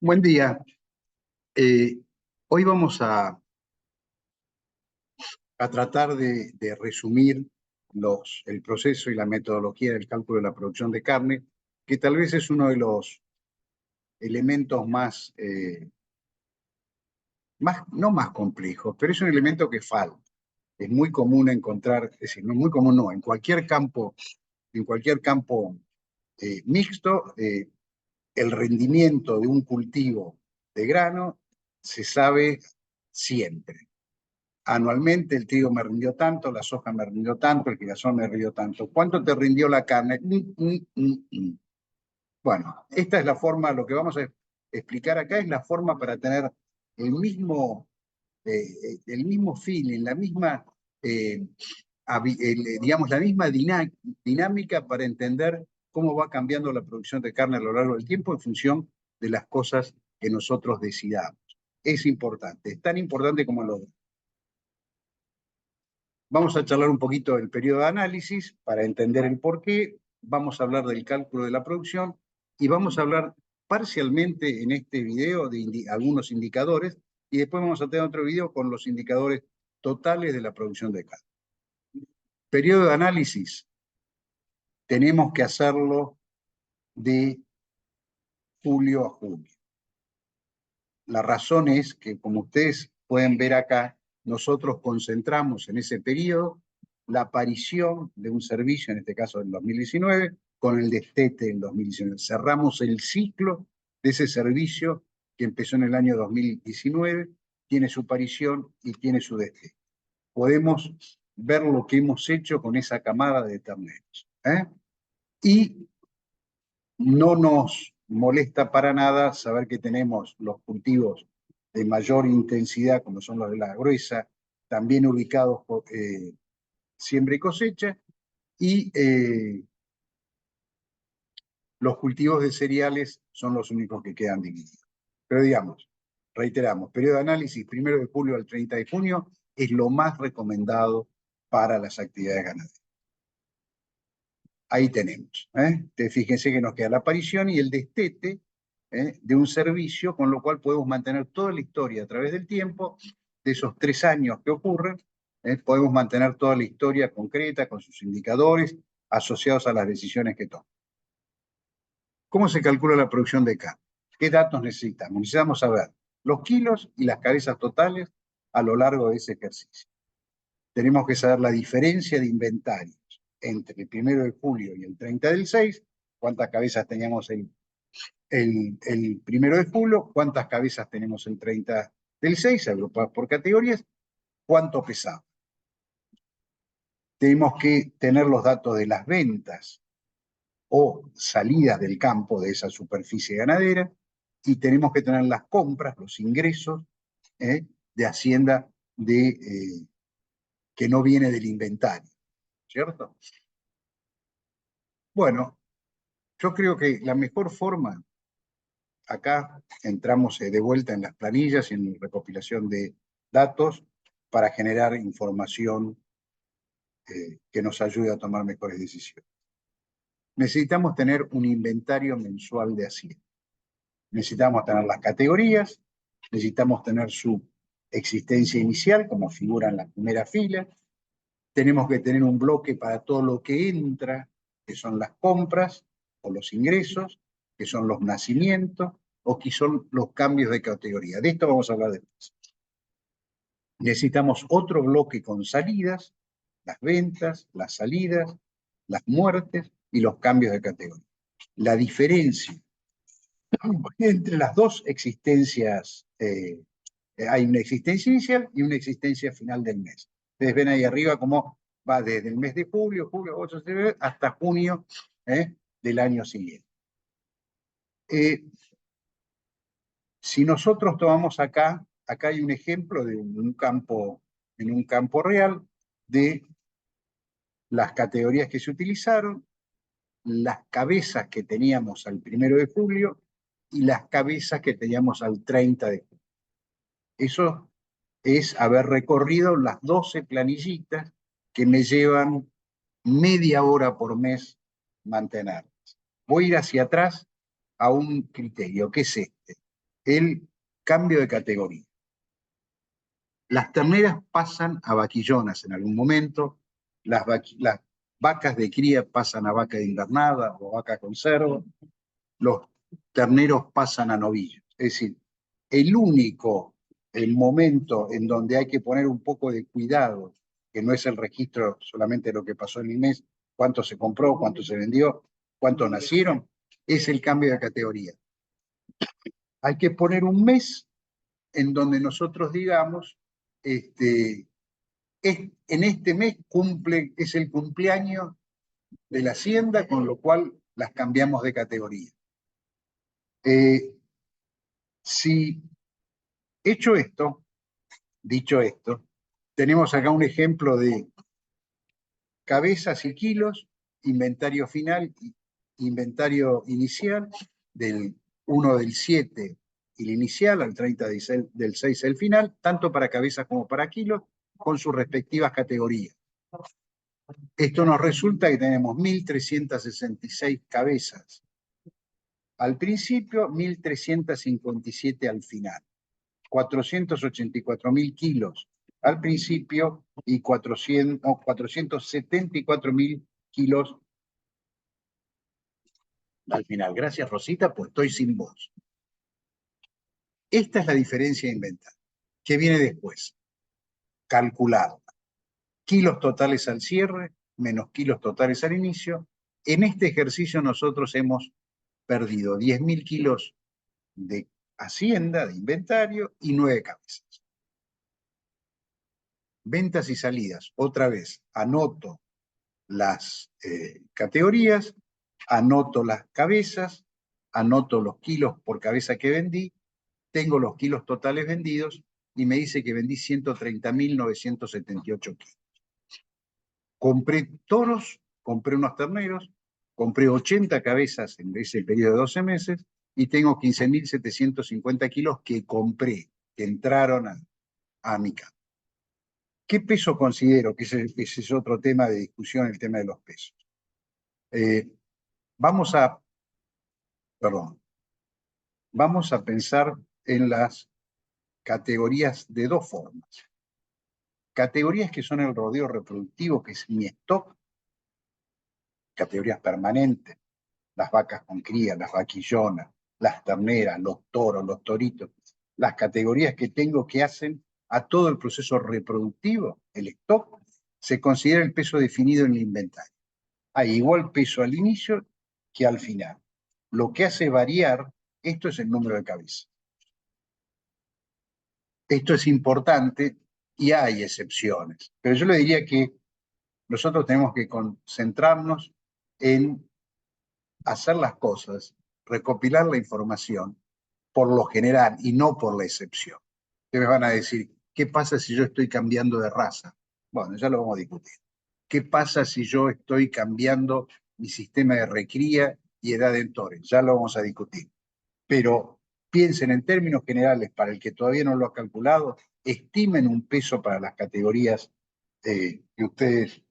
Buen día. Eh, Hoy vamos a tratar de resumir el proceso y la metodología del cálculo de la producción de carne, que tal vez es uno de los elementos no más complejos, pero es un elemento que falta. Es muy común encontrar, es decir, no muy común, no, en cualquier campo mixto, el rendimiento de un cultivo de grano se sabe siempre. Anualmente el trigo me rindió tanto, la soja me rindió tanto, el girasol me rindió tanto. ¿Cuánto te rindió la carne? Bueno, esta es la forma, lo que vamos a explicar acá es la forma para tener el mismo, el mismo feeling, la misma, digamos, la misma dinámica para entender cómo va cambiando la producción de carne a lo largo del tiempo en función de las cosas que nosotros decidamos. Es importante, es tan importante como lo otro. Vamos a charlar un poquito del periodo de análisis para entender el porqué, vamos a hablar del cálculo de la producción y vamos a hablar parcialmente en este video de algunos indicadores y después vamos a tener otro video con los indicadores totales de la producción de carne. Periodo de análisis, tenemos que hacerlo de julio a junio. La razón es que, como ustedes pueden ver acá, nosotros concentramos en ese periodo la aparición de un servicio, en este caso en 2019, con el destete en 2019. Cerramos el ciclo de ese servicio que empezó en el año 2019, tiene su aparición y tiene su destete. Podemos ver lo que hemos hecho con esa camada de terneros. Y no nos molesta para nada saber que tenemos los cultivos de mayor intensidad, como son los de la gruesa, también ubicados por siembra y cosecha, y los cultivos de cereales son los únicos que quedan divididos. Pero digamos, reiteramos, periodo de análisis 1 de julio al 30 de junio es lo más recomendado para las actividades ganaderas. Ahí tenemos. Fíjense que nos queda la aparición y el destete de un servicio, con lo cual podemos mantener toda la historia a través del tiempo, de esos 3 años que ocurren, podemos mantener toda la historia concreta con sus indicadores asociados a las decisiones que toman. ¿Cómo se calcula la producción de carne? ¿Qué datos necesitamos? Necesitamos saber los kilos y las cabezas totales a lo largo de ese ejercicio. Tenemos que saber la diferencia de inventarios entre el 1 de julio y el 30 del 6, cuántas cabezas teníamos el 1 de julio, cuántas cabezas tenemos el 30 del 6, agrupadas por categorías, cuánto pesaba. Tenemos que tener los datos de las ventas o salidas del campo de esa superficie ganadera y tenemos que tener las compras, los ingresos de Hacienda que no viene del inventario, ¿cierto? Bueno, yo creo que la mejor forma, acá entramos de vuelta en las planillas y en la recopilación de datos para generar información que nos ayude a tomar mejores decisiones. Necesitamos tener un inventario mensual de Hacienda. Necesitamos tener las categorías, necesitamos tener su existencia inicial, como figura en la primera fila. Tenemos que tener un bloque para todo lo que entra, que son las compras o los ingresos, que son los nacimientos o que son los cambios de categoría. De esto vamos a hablar después. Necesitamos otro bloque con salidas, las ventas, las salidas, las muertes y los cambios de categoría. La diferencia entre las dos existencias, hay una existencia inicial y una existencia final del mes. Ustedes ven ahí arriba cómo va desde el mes de julio, agosto, hasta junio del año siguiente. Si nosotros tomamos acá hay un ejemplo de un campo, en un campo real, de las categorías que se utilizaron, las cabezas que teníamos al 1 de julio y las cabezas que teníamos al 30 de julio. Eso es haber recorrido las 12 planillitas que me llevan media hora por mes mantenerlas. Voy a ir hacia atrás a un criterio, que es este. el cambio de categoría. Las terneras pasan a vaquillonas en algún momento, las vacas de cría pasan a vaca de invernada o vaca conserva, los terneros pasan a novillos. Es decir, el momento en donde hay que poner un poco de cuidado, que no es el registro solamente de lo que pasó en el mes, cuánto se compró, cuánto se vendió, cuántos nacieron, es el cambio de categoría. Hay que poner un mes en donde nosotros digamos, en este mes es el cumpleaños de la hacienda, con lo cual las cambiamos de categoría. Si hecho esto, dicho esto, tenemos acá un ejemplo de cabezas y kilos, inventario final, inventario inicial, del 1 del 7 el inicial, al 30 del 6 el final, tanto para cabezas como para kilos, con sus respectivas categorías. Esto nos resulta que tenemos 1.366 cabezas al principio, 1.357 al final. 484.000 kilos al principio y 474.000 kilos al final. Gracias, Rosita, pues estoy sin voz. Esta es la diferencia de inventario. ¿Qué viene después? Calculado. Kilos totales al cierre, menos kilos totales al inicio. En este ejercicio nosotros hemos perdido 10.000 kilos de hacienda, de inventario, y 9 cabezas. Ventas y salidas. Otra vez, anoto las categorías, anoto las cabezas, anoto los kilos por cabeza que vendí, tengo los kilos totales vendidos y me dice que vendí 130.978 kilos. Compré toros, compré unos terneros, compré 80 cabezas en ese periodo de 12 meses y tengo 15.750 kilos que compré, que entraron a mi casa. ¿Qué peso considero? Que ese es otro tema de discusión, el tema de los pesos. Vamos a pensar en las categorías de dos formas. Categorías que son el rodeo reproductivo, que es mi stock, categorías permanentes, las vacas con cría, las vaquillonas, las terneras, los toros, los toritos, las categorías que tengo que hacen a todo el proceso reproductivo, el stock, se considera el peso definido en el inventario. Hay igual peso al inicio que al final. Lo que hace variar, esto es el número de cabezas. Esto es importante y hay excepciones, pero yo le diría que nosotros tenemos que concentrarnos en hacer las cosas, recopilar la información por lo general y no por la excepción. Ustedes me van a decir, ¿qué pasa si yo estoy cambiando de raza? Bueno, ya lo vamos a discutir. ¿Qué pasa si yo estoy cambiando mi sistema de recría y edad de entores? Ya lo vamos a discutir. Pero piensen en términos generales, para el que todavía no lo ha calculado, estimen un peso para las categorías que ustedes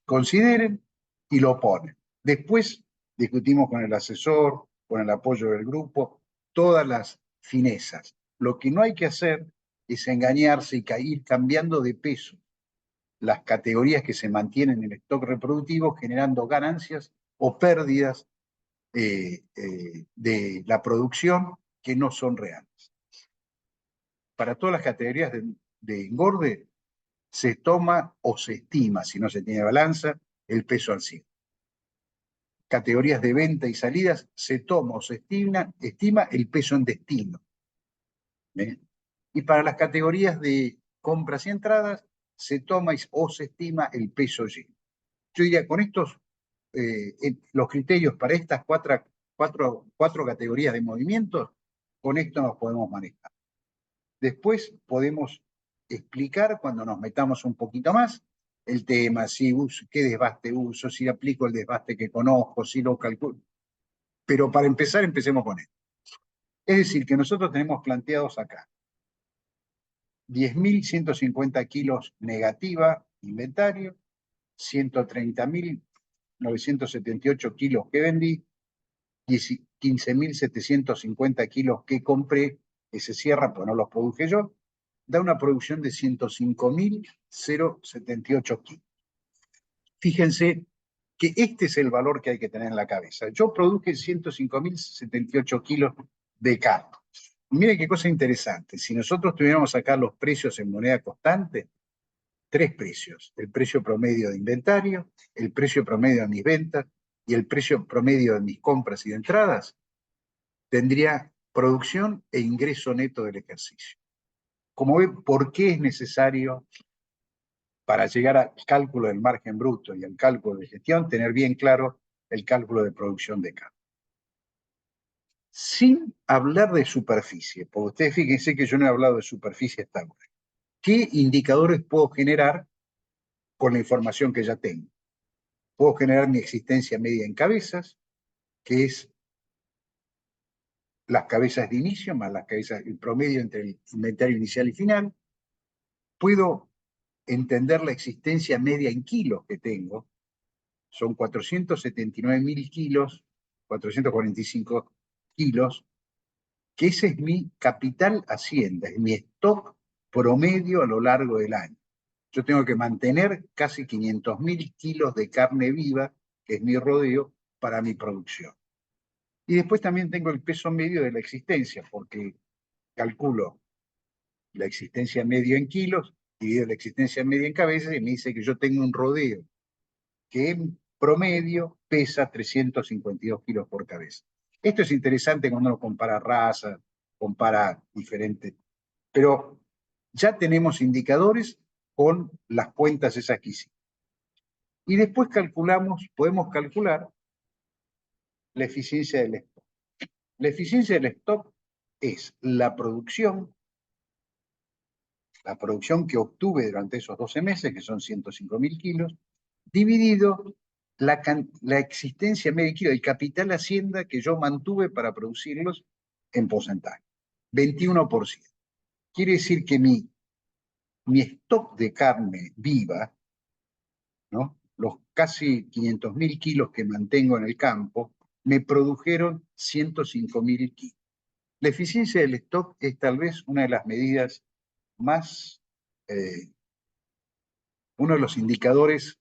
consideren y lo ponen. Después discutimos con el asesor, con el apoyo del grupo, todas las finezas. Lo que no hay que hacer es engañarse y ir cambiando de peso las categorías que se mantienen en el stock reproductivo, generando ganancias o pérdidas de la producción que no son reales. Para todas las categorías de engorde, se toma o se estima, si no se tiene balanza, el peso al 100. Categorías de venta y salidas, se toma o se estima el peso en destino. ¿Bien? Y para las categorías de compras y entradas, se toma o se estima el peso lleno. Yo diría, con estos, los criterios para estas cuatro categorías de movimientos, con esto nos podemos manejar. Después podemos explicar, cuando nos metamos un poquito más, el tema, si uso, qué desbaste uso, si aplico el desbaste que conozco, si lo calculo. Pero para empezar, empecemos con esto. Es decir, que nosotros tenemos planteados acá 10.150 kilos negativa, inventario, 130.978 kilos que vendí, 15.750 kilos que compré que se cierra, pues no los produje yo, da una producción de 105.078 kilos. Fíjense que este es el valor que hay que tener en la cabeza. Yo produje 105.078 kilos de carne. Miren qué cosa interesante. Si nosotros tuviéramos acá los precios en moneda constante, tres precios: el precio promedio de inventario, el precio promedio de mis ventas y el precio promedio de mis compras y de entradas, tendría producción e ingreso neto del ejercicio. Como ven, ¿por qué es necesario, para llegar al cálculo del margen bruto y al cálculo de gestión, tener bien claro el cálculo de producción de carne? Sin hablar de superficie, porque ustedes fíjense que yo no he hablado de superficie hasta ahora. ¿Qué indicadores puedo generar con la información que ya tengo? Puedo generar mi existencia media en cabezas, que es las cabezas de inicio más las cabezas, el promedio entre el inventario inicial y final. Puedo entender la existencia media en kilos que tengo. Son 479.000 kilos, 445 kilos, que ese es mi capital hacienda, es mi stock promedio a lo largo del año. Yo tengo que mantener casi 500.000 kilos de carne viva, que es mi rodeo, para mi producción. Y después también tengo el peso medio de la existencia, porque calculo la existencia media en kilos, divido la existencia media en cabezas y me dice que yo tengo un rodeo que en promedio pesa 352 kilos por cabeza. Esto es interesante cuando uno compara razas, compara diferentes, pero ya tenemos indicadores con las cuentas esas que hicimos. Y después podemos calcular la eficiencia del stock. La eficiencia del stock es la producción que obtuve durante esos 12 meses, que son 105.000 kilos, dividido la existencia media kilo, el capital hacienda que yo mantuve para producirlos en porcentaje, 21%. Quiere decir que mi stock de carne viva, ¿no?, los casi 500.000 kilos que mantengo en el campo, me produjeron 105.000 kilos. La eficiencia del stock es tal vez una de las medidas más, uno de los indicadores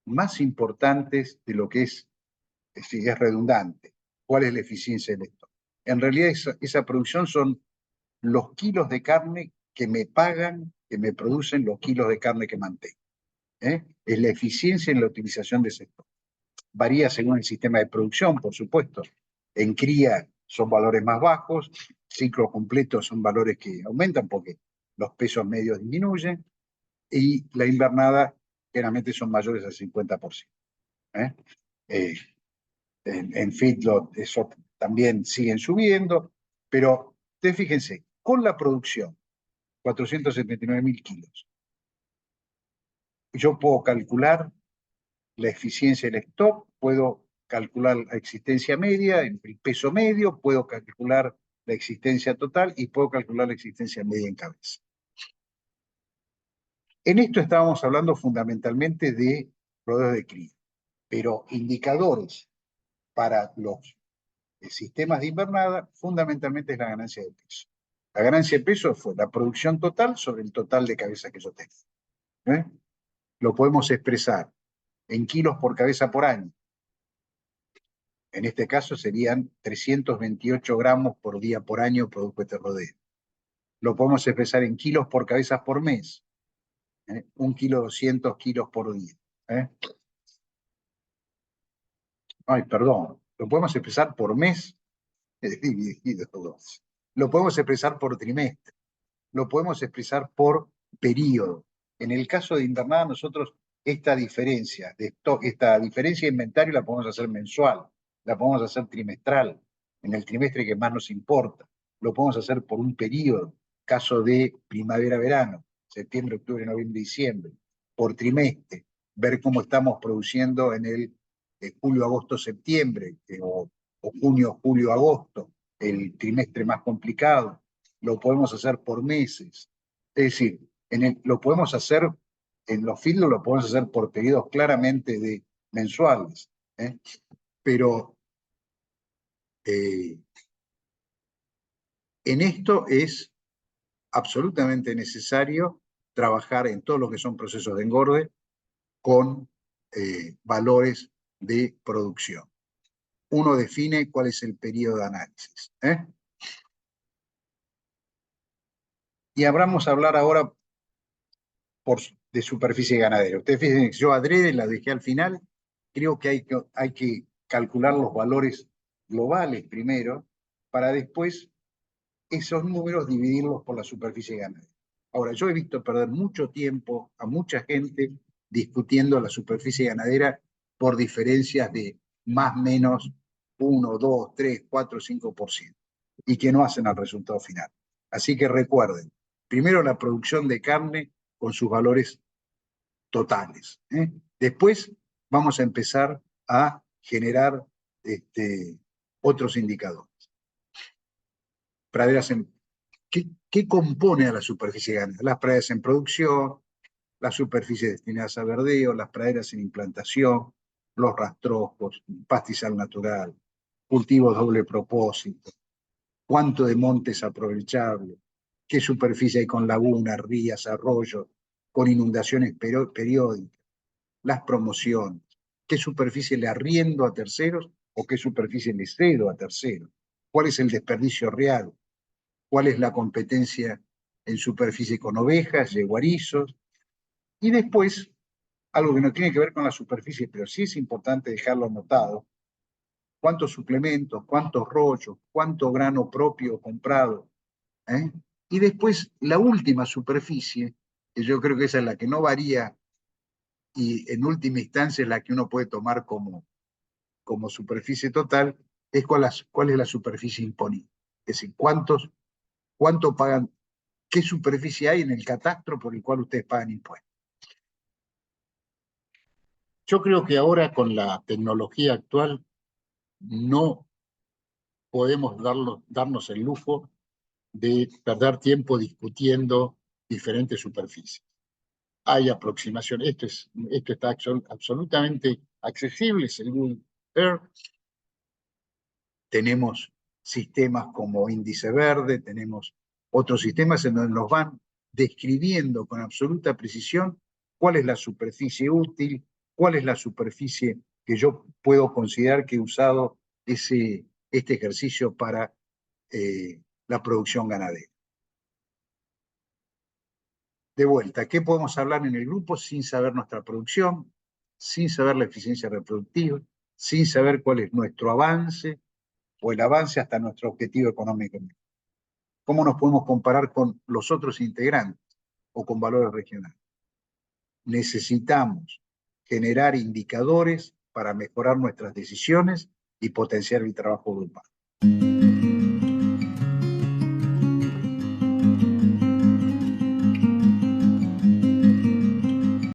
más importantes de lo que es, si es redundante, cuál es la eficiencia del stock. En realidad esa producción son los kilos de carne que me pagan, que me producen los kilos de carne que mantengo. Es la eficiencia en la utilización de ese stock. Varía según el sistema de producción, por supuesto. En cría son valores más bajos, ciclo completo son valores que aumentan porque los pesos medios disminuyen, y la invernada generalmente son mayores al 50%. En feedlot eso también siguen subiendo, pero ustedes fíjense, con la producción, 479.000 kilos, yo puedo calcular la eficiencia del stock, puedo calcular la existencia media, el peso medio, puedo calcular la existencia total y puedo calcular la existencia media en cabeza. En esto estábamos hablando fundamentalmente de rodeos de cría, pero indicadores para los sistemas de invernada fundamentalmente es la ganancia de peso. La ganancia de peso fue la producción total sobre el total de cabezas que yo tengo. Lo podemos expresar en kilos por cabeza por año. En este caso serían 328 gramos por día por año producto de este rodeo. Lo podemos expresar en kilos por cabeza por mes. 1 kilo 200 kilos por día. Ay, perdón. Lo podemos expresar por mes dividido 2. Lo podemos expresar por trimestre. Lo podemos expresar por periodo. En el caso de invernada, nosotros esta diferencia de inventario la podemos hacer mensual, la podemos hacer trimestral, en el trimestre que más nos importa. Lo podemos hacer por un periodo, caso de primavera-verano, septiembre, octubre, noviembre, diciembre, por trimestre, ver cómo estamos produciendo en el julio, agosto, septiembre, o junio, julio, agosto, el trimestre más complicado. Lo podemos hacer por meses. Es decir, lo podemos hacer, en los feedlots lo podemos hacer por periodos claramente mensuales. Pero En esto es absolutamente necesario trabajar en todo lo que son procesos de engorde con valores de producción. Uno define cuál es el periodo de análisis. Y vamos a hablar ahora de superficie ganadera. Ustedes fíjense que yo adrede la dejé al final. Creo que hay que calcular los valores globales primero, para después esos números dividirlos por la superficie ganadera. Ahora, yo he visto perder mucho tiempo a mucha gente discutiendo la superficie ganadera por diferencias de más o menos 1, 2, 3, 4, 5%, y que no hacen al resultado final. Así que recuerden, primero la producción de carne con sus valores totales. Después vamos a empezar a generar otros indicadores. Praderas ¿Qué compone a la superficie ganadera? Las praderas en producción, las superficies destinadas a verdeo, las praderas en implantación, los rastrojos, pastizal natural, cultivos doble propósito, cuánto de monte es aprovechable, qué superficie hay con lagunas, rías, arroyos, con inundaciones periódicas, las promociones, qué superficie le arriendo a terceros o qué superficie le cedo a terceros, cuál es el desperdicio real, cuál es la competencia en superficie con ovejas, yeguarizos, y después, algo que no tiene que ver con la superficie, pero sí es importante dejarlo anotado, cuántos suplementos, cuántos rollos, cuánto grano propio comprado, ¿eh? Y después la última superficie, que yo creo que esa es la que no varía y en última instancia es la que uno puede tomar como superficie total, es cuál es la superficie imponible. Es decir, cuánto pagan, qué superficie hay en el catastro por el cual ustedes pagan impuestos. Yo creo que ahora con la tecnología actual no podemos darnos el lujo de perder tiempo discutiendo diferentes superficies. Hay aproximación, esto está absolutamente accesible, es el Google Earth. Tenemos sistemas como Índice Verde, tenemos otros sistemas en donde nos van describiendo con absoluta precisión cuál es la superficie útil, cuál es la superficie que yo puedo considerar que he usado este ejercicio para la producción ganadera. De vuelta, ¿qué podemos hablar en el grupo sin saber nuestra producción, sin saber la eficiencia reproductiva, sin saber cuál es nuestro avance o el avance hasta nuestro objetivo económico? ¿Cómo nos podemos comparar con los otros integrantes o con valores regionales? Necesitamos generar indicadores para mejorar nuestras decisiones y potenciar el trabajo grupal.